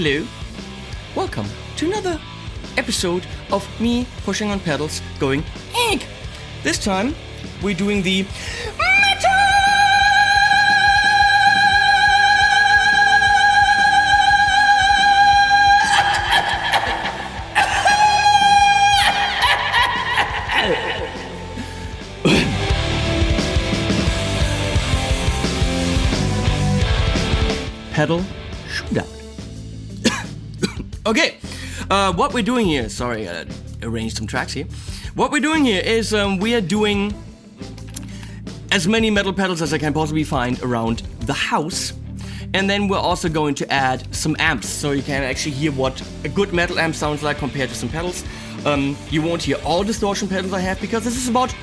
Hello, welcome to another episode of me pushing on pedals going egg. This time we're doing the metal. Pedal Shootout. Okay, what we're doing here, sorry, I arranged some tracks here. What we're doing here is we are doing as many metal pedals as I can possibly find around the house. And then we're also going to add some amps, so you can actually hear what a good metal amp sounds like compared to some pedals. You won't hear all distortion pedals I have, because this is about?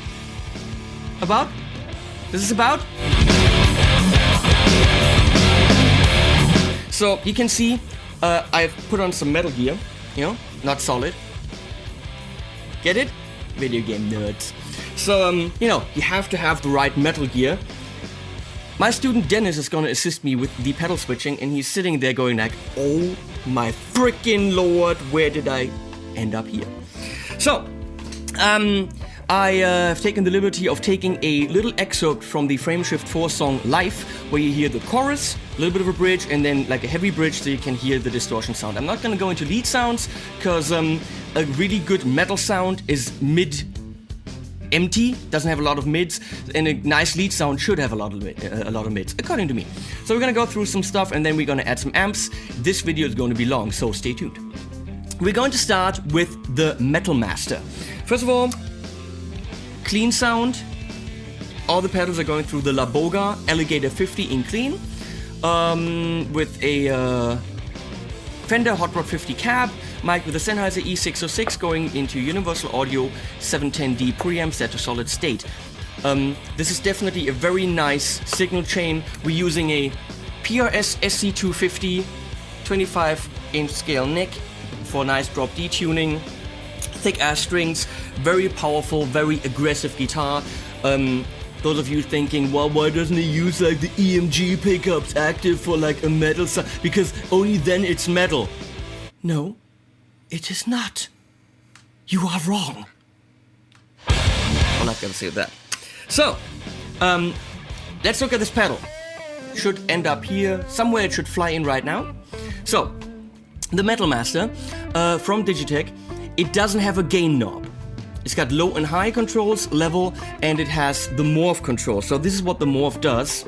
So you can see I've put on some metal gear, not solid. Get it? Video game nerds. So, you have to have the right metal gear. My student Dennis is gonna assist me with the pedal switching, and he's sitting there going like, oh my freaking lord, where did I end up here? So, I have taken the liberty of taking a little excerpt from the Frameshift 4 song Life, where you hear the chorus, a little bit of a bridge, and then like a heavy bridge so you can hear the distortion sound. I'm not going to go into lead sounds, because a really good metal sound is mid-empty, doesn't have a lot of mids, and a nice lead sound should have a lot of mids, according to me. So we're going to go through some stuff, and then we're going to add some amps. This video is going to be long, so stay tuned. We're going to start with the Metal Master. First of all, clean sound. All the pedals are going through the La Boga Alligator 50 in clean, with a Fender Hot Rod 50 cab, mic with a Sennheiser E606 going into Universal Audio 710D preamp set to solid state. This is definitely a very nice signal chain. We're using a PRS SC250 25-inch scale neck for nice drop D tuning. Thick ass strings, very powerful, very aggressive guitar. Those of you thinking, well, why doesn't he use like the EMG pickups active for like a metal sound? Because only then it's metal. No, it is not. You are wrong. All I've got to say with that. So, let's look at this pedal. Should end up here. Somewhere it should fly in right now. So, the Metal Master from Digitech. It doesn't have a gain knob. It's got low and high controls, level, and it has the morph control. So this is what the morph does.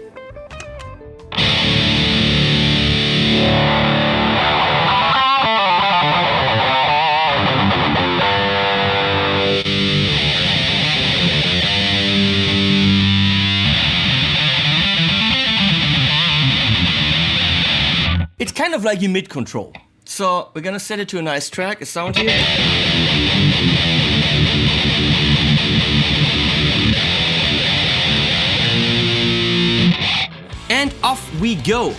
It's kind of like your mid control. So we're gonna set it to a nice track, a sound here. And off we go.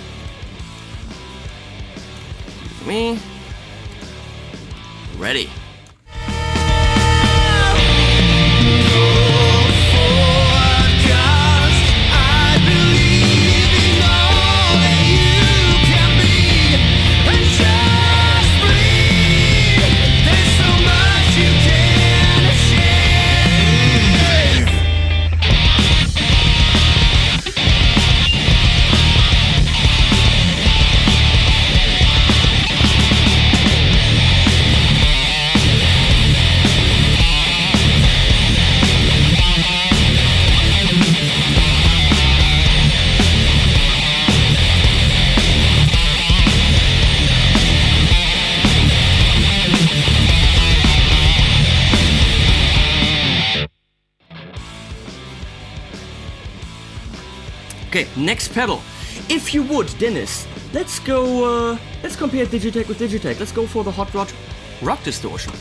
Excuse me. Ready. Okay, next pedal. If you would, Dennis, let's go, let's compare Digitech with Digitech. Let's go for the Hot Rod Rock Distortion.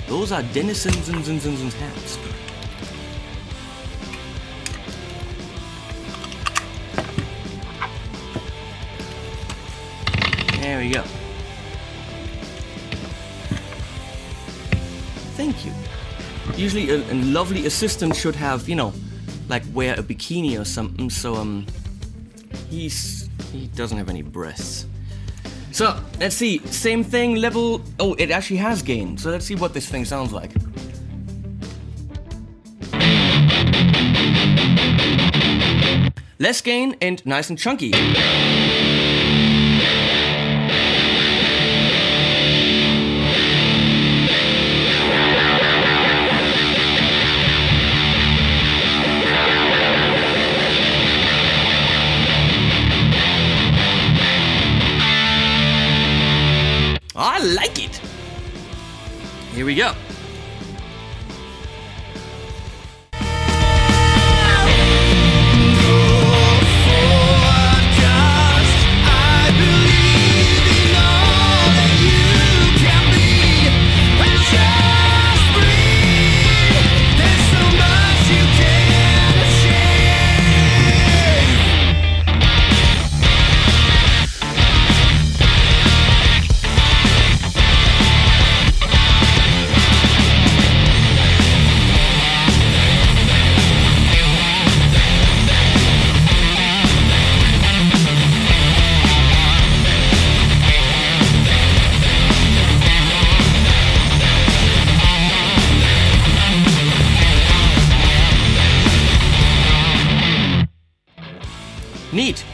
Those are Dennis's hands. There we go. Thank you. Usually a lovely assistant should have, you know, like wear a bikini or something, so he doesn't have any breasts. So, let's see, same thing, level, oh, it actually has gain, so let's see what this thing sounds like. Less gain and nice and chunky. I like it. Here we go. Neat.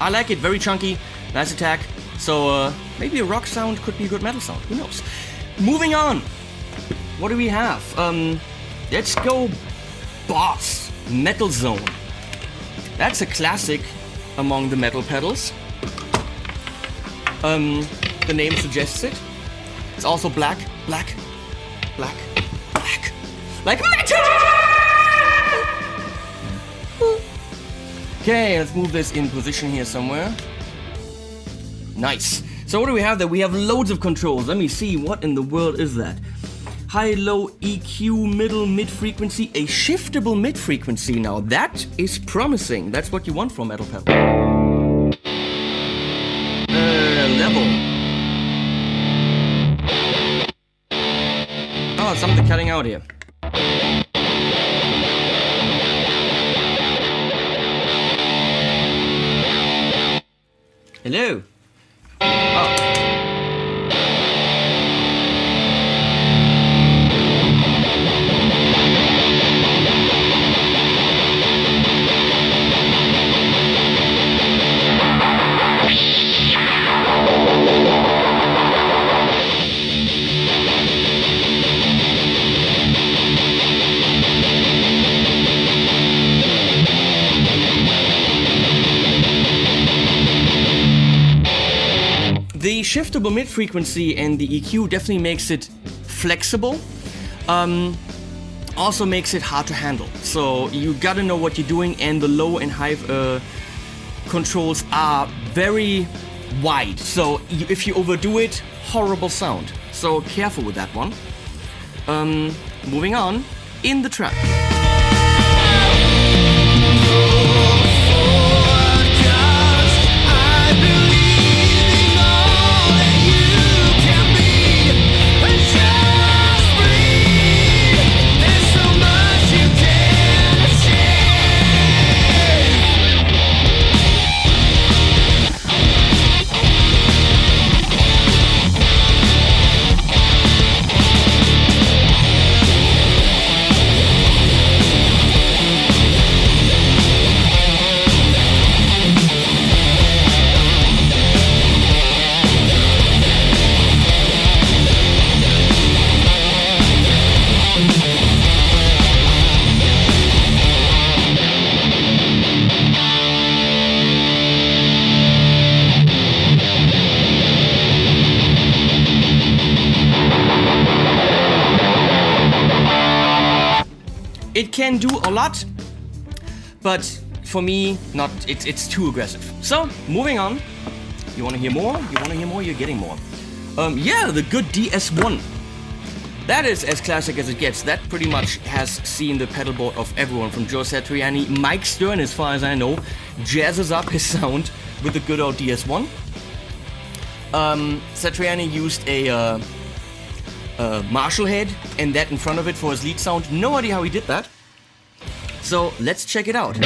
I like it, very chunky, nice attack. So maybe a rock sound could be a good metal sound, who knows. Moving on. What do we have? Let's go Boss Metal Zone. That's a classic among the metal pedals. The name suggests it. It's also black. Like metal! Okay, let's move this in position here somewhere. Nice. So what do we have there? We have loads of controls. Let me see, what in the world is that? High, low, EQ, middle, mid-frequency, a shiftable mid-frequency. Now that is promising. That's what you want from metal pedal. Level. Oh, something cutting out here. Hello. Oh. The shiftable mid-frequency and the EQ definitely makes it flexible. Also makes it hard to handle. So you gotta know what you're doing, and the low and high controls are very wide. So if you overdo it, horrible sound. So careful with that one. Moving on, in the track. It can do a lot, but for me, not. It's too aggressive. So, moving on. You want to hear more? You want to hear more? You're getting more. Yeah, the good DS1. That is as classic as it gets. That pretty much has seen the pedalboard of everyone from Joe Satriani. Mike Stern, as far as I know, jazzes up his sound with the good old DS1. Satriani used a Marshall head and that in front of it for his lead sound. No idea how he did that. So let's check it out.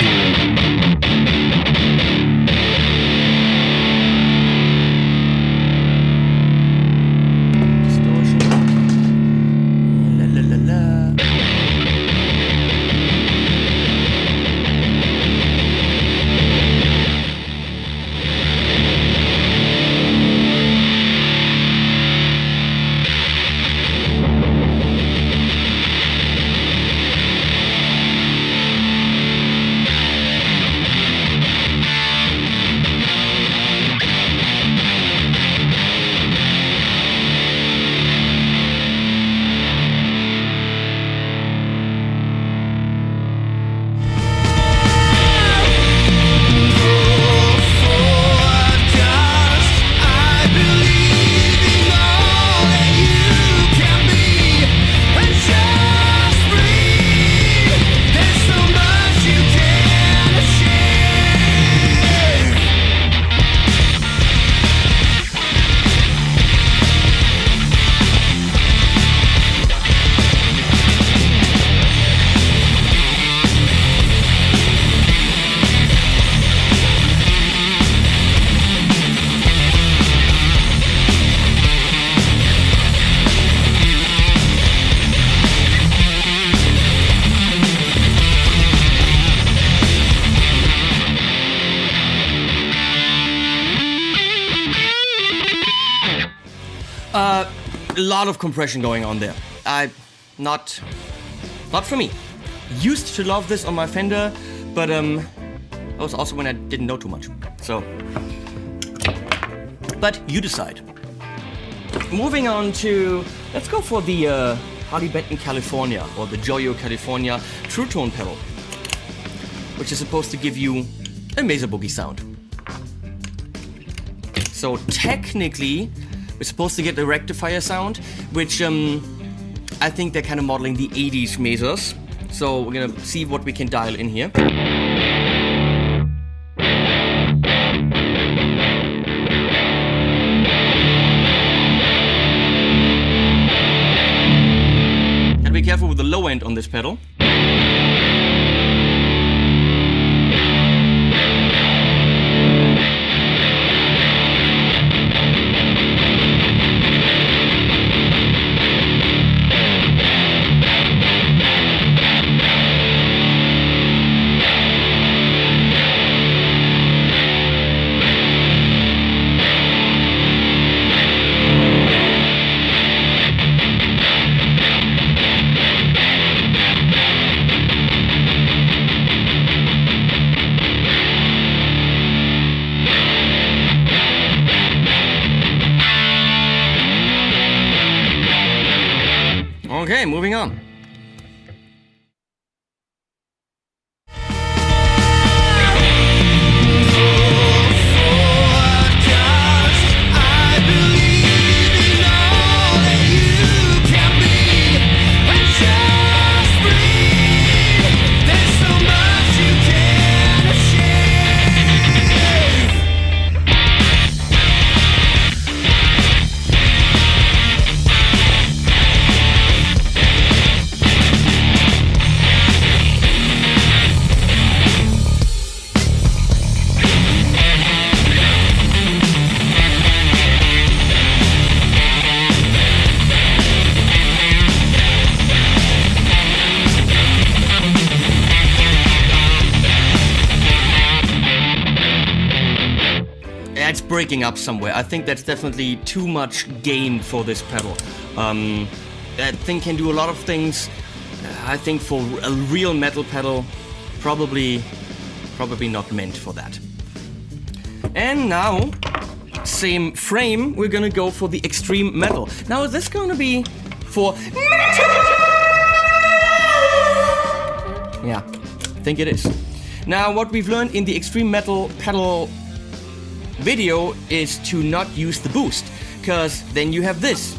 A lot of compression going on there. Not for me. Used to love this on my Fender, but that was also when I didn't know too much. So, but you decide. Moving on to, let's go for the Harley Benton California, or the Joyo California True Tone pedal, which is supposed to give you a Mesa Boogie sound. So technically, we're supposed to get a rectifier sound, which I think they're kind of modeling the 80s Mesas. So we're gonna see what we can dial in here. Gotta be careful with the low end on this pedal. Okay, moving on. It's breaking up somewhere. I think that's definitely too much gain for this pedal. That thing can do a lot of things. I think for a real metal pedal, probably not meant for that. And now, same frame, we're gonna go for the extreme metal. Now is this gonna be for metal? Yeah, I think it is. Now, what we've learned in the extreme metal pedal video is to not use the boost, because then you have this.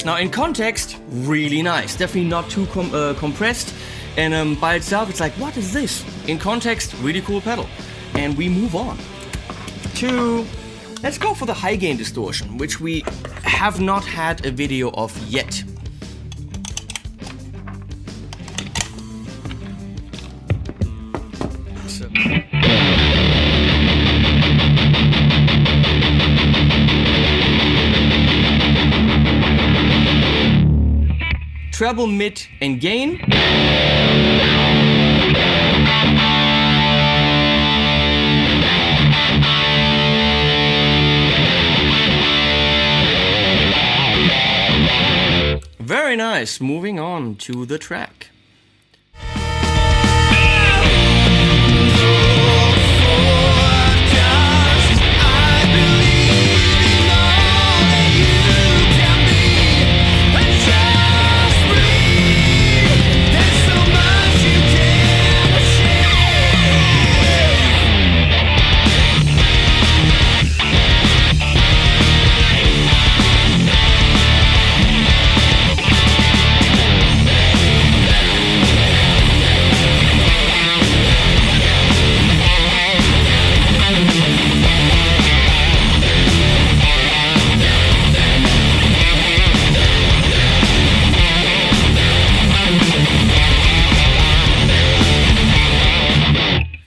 Now in context, really nice. Definitely not too compressed. And by itself, it's like, what is this? In context, really cool pedal. And we move on to, let's go for the high gain distortion, which we have not had a video of yet. Treble, mid, and gain. Very nice. Moving on to the track.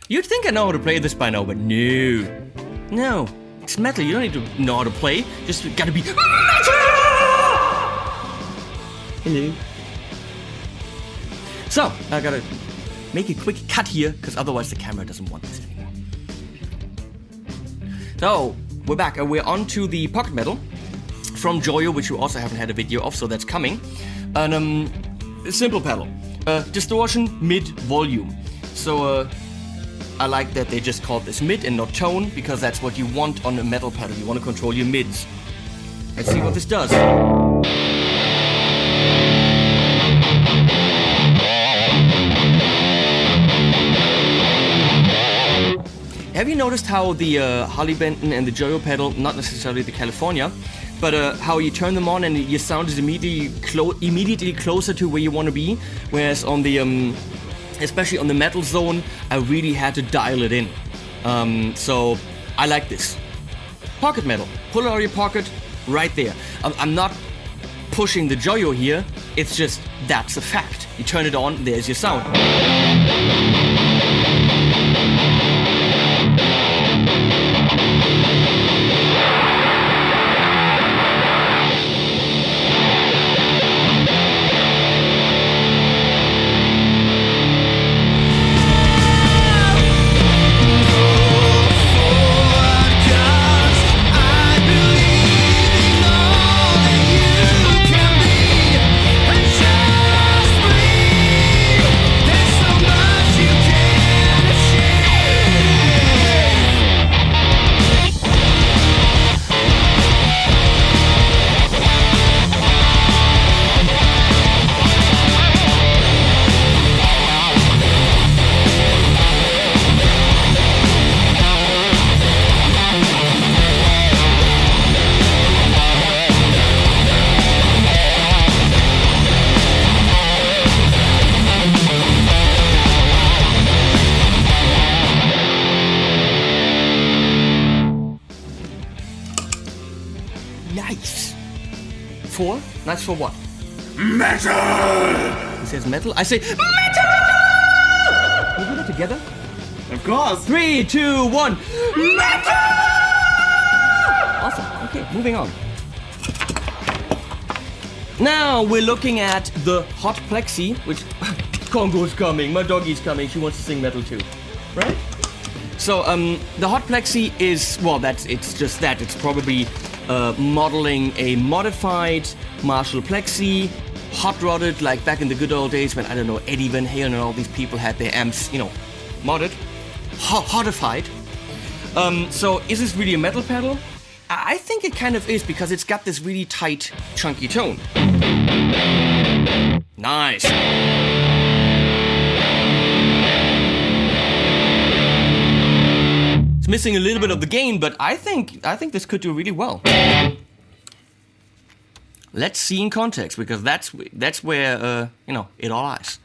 You'd think I know how to play this by now, but no, it's metal. You don't need to know how to play. Just gotta be metal. Hello. So I gotta make a quick cut here, because otherwise the camera doesn't want this anymore. So we're back. We're on to the pocket metal from Joyo, which you also haven't had a video of, so that's coming. And simple pedal, distortion, mid, volume. So I like that they just called this mid and not tone, because that's what you want on a metal pedal. You want to control your mids. Let's see what this does. Have you noticed how the Harley Benton and the Joyo pedal, not necessarily the California, but how you turn them on and your sound is immediately closer to where you want to be, whereas on the especially on the metal zone, I really had to dial it in. So I like this. Pocket metal. Pull it out of your pocket, right there. I'm not pushing the Joyo here. It's just, that's a fact. You turn it on, there's your sound. Nice. 4? Nice for what? Metal! He says metal. I say metal! Can we do that together? Of course. 3, 2, 1. Metal! Awesome. Okay, moving on. Now we're looking at the hot plexi, which Congo's coming, my doggy's coming, she wants to sing metal too, right? So the hot plexi is, well, it's just that. It's probably modeling a modified Marshall plexi, hot rodded like back in the good old days when, I don't know, Eddie Van Halen and all these people had their amps, you know, modded, hotified. So is this really a metal pedal? I think it kind of is because it's got this really tight, chunky tone. Nice. It's missing a little bit of the gain, but I think this could do really well. Let's see in context, because that's where it all lies.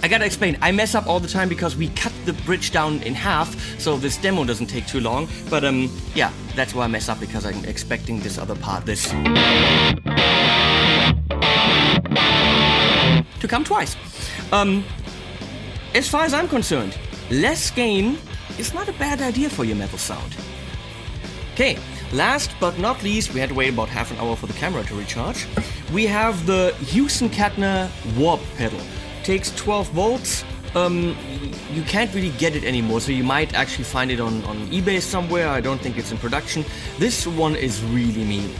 I gotta explain, I mess up all the time because we cut the bridge down in half, so this demo doesn't take too long. But yeah, that's why I mess up, because I'm expecting this other part, this, to come twice. As far as I'm concerned, less gain is not a bad idea for your metal sound. Okay, last but not least, we had to wait about half an hour for the camera to recharge. We have the Hughes and Kettner warp pedal. Takes 12 volts. You can't really get it anymore, so you might actually find it on eBay somewhere. I don't think it's in production. This one is really mean.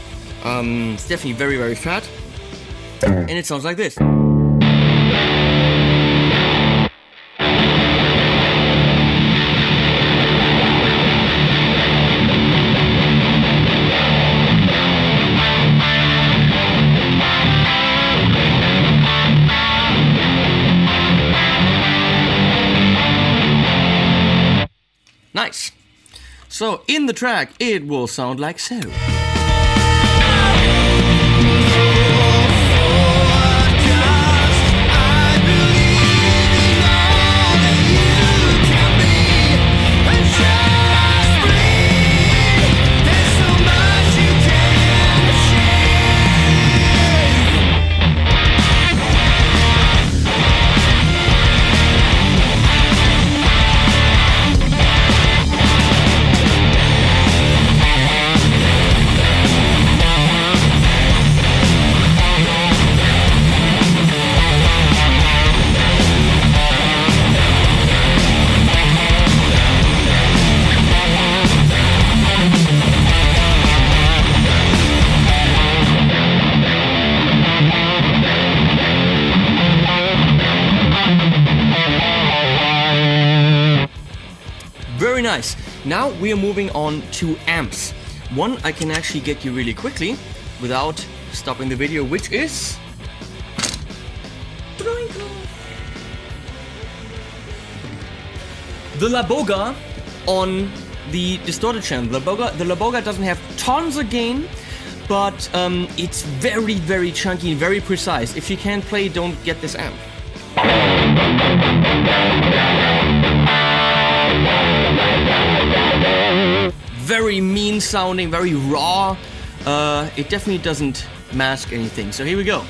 It's definitely very, very fat, and it sounds like this. Nice. So in the track, it will sound like so. Very nice. Now we are moving on to amps. One I can actually get you really quickly without stopping the video, which is the La Boga on the Distorted channel. The La Boga doesn't have tons of gain, but it's very, very chunky and very precise. If you can't play, don't get this amp. Very mean sounding, very raw. It definitely doesn't mask anything. So here we go.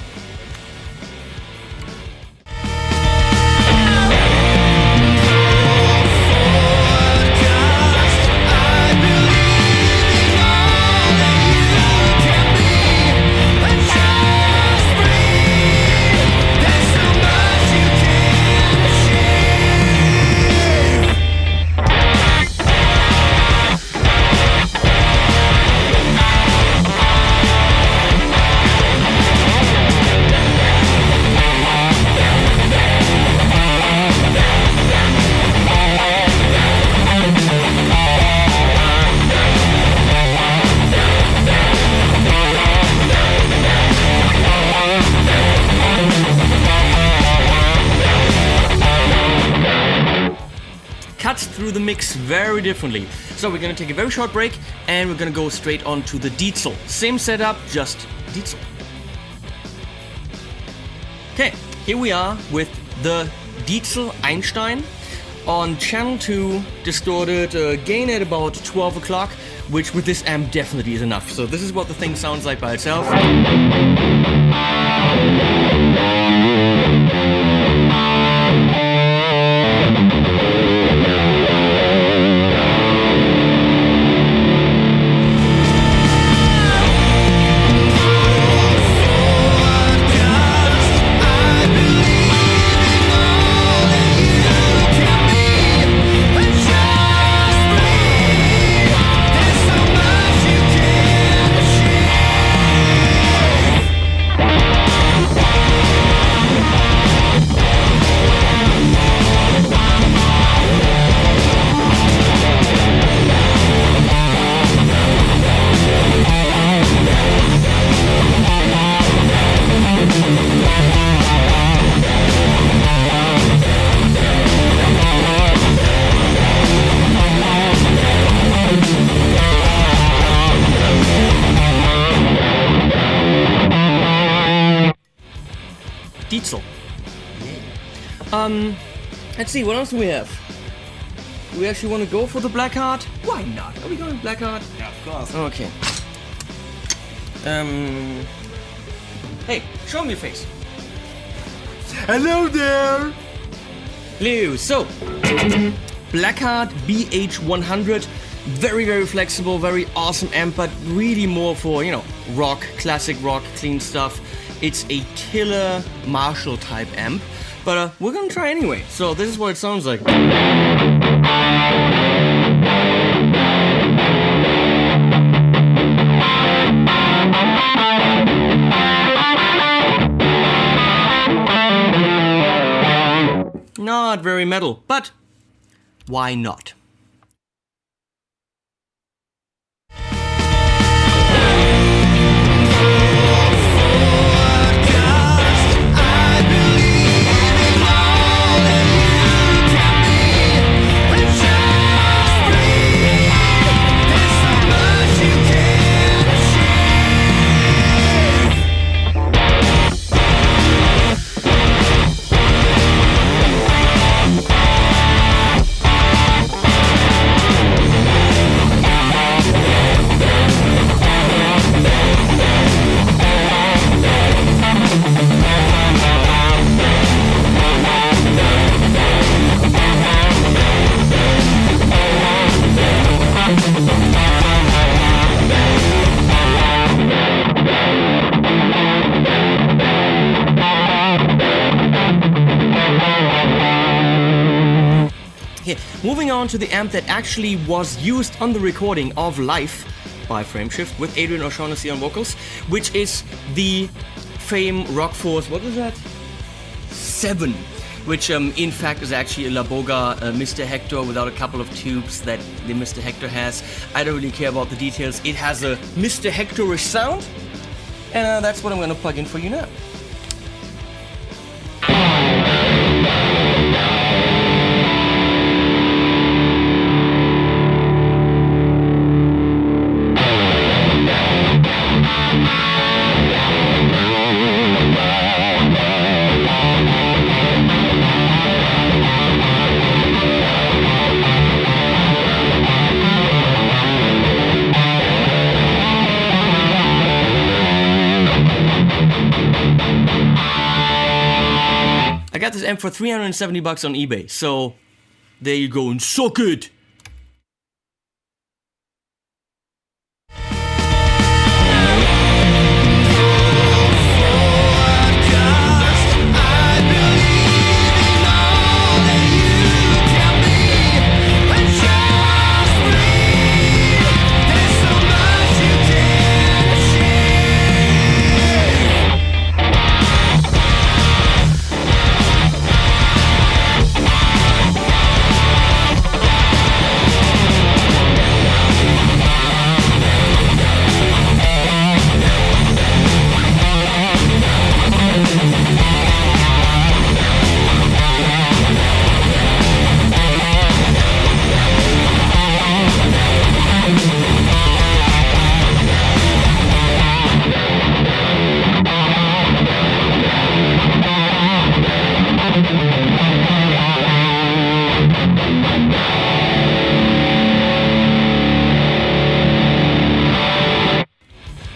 the mix very differently. So we're gonna take a very short break and we're gonna go straight on to the Diesel. Same setup, just Diesel. Okay, here we are with the Diesel Einstein on channel 2, distorted, gain at about 12 o'clock, which with this amp definitely is enough. So this is what the thing sounds like by itself. Diesel. Let's see, what else do we have? Do we actually want to go for the black heart? Why not? Are we going black heart? Yeah, of course. Okay. Hey, show me your face. Hello there! Hello. So, Blackheart BH100, very, very flexible, very awesome amp, but really more for, you know, rock, classic rock, clean stuff. It's a killer Marshall type amp, but we're gonna try anyway. So this is what it sounds like. Not very metal, but why not? Moving on to the amp that actually was used on the recording of Life by Frameshift with Adrian O'Shaughnessy on vocals, which is the Fame Rockforce, what was that? 7, which in fact is actually a La Boga Mr. Hector without a couple of tubes that the Mr. Hector has. I don't really care about the details. It has a Mr. Hector-ish sound, and that's what I'm going to plug in for you now. I got this amp for $370 on eBay, so there you go, and suck it!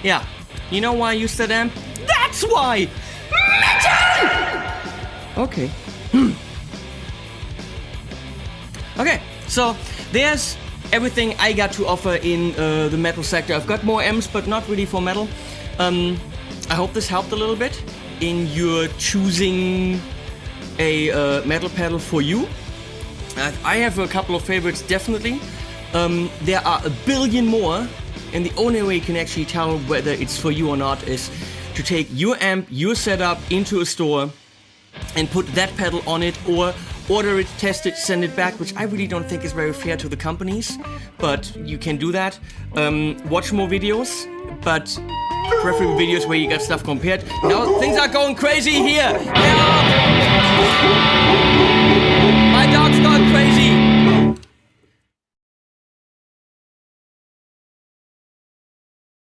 Yeah, you know why I use that amp? That's why! Metal! Okay. Okay, so there's everything I got to offer in the metal sector. I've got more amps, but not really for metal. I hope this helped a little bit in your choosing a metal pedal for you. I have a couple of favorites, definitely. There are a billion more, and the only way you can actually tell whether it's for you or not is to take your amp, your setup into a store and put that pedal on it, or order it, test it, send it back, which I really don't think is very fair to the companies, but you can do that. Watch more videos, but preferably videos where you got stuff compared. Now things are going crazy here! Help!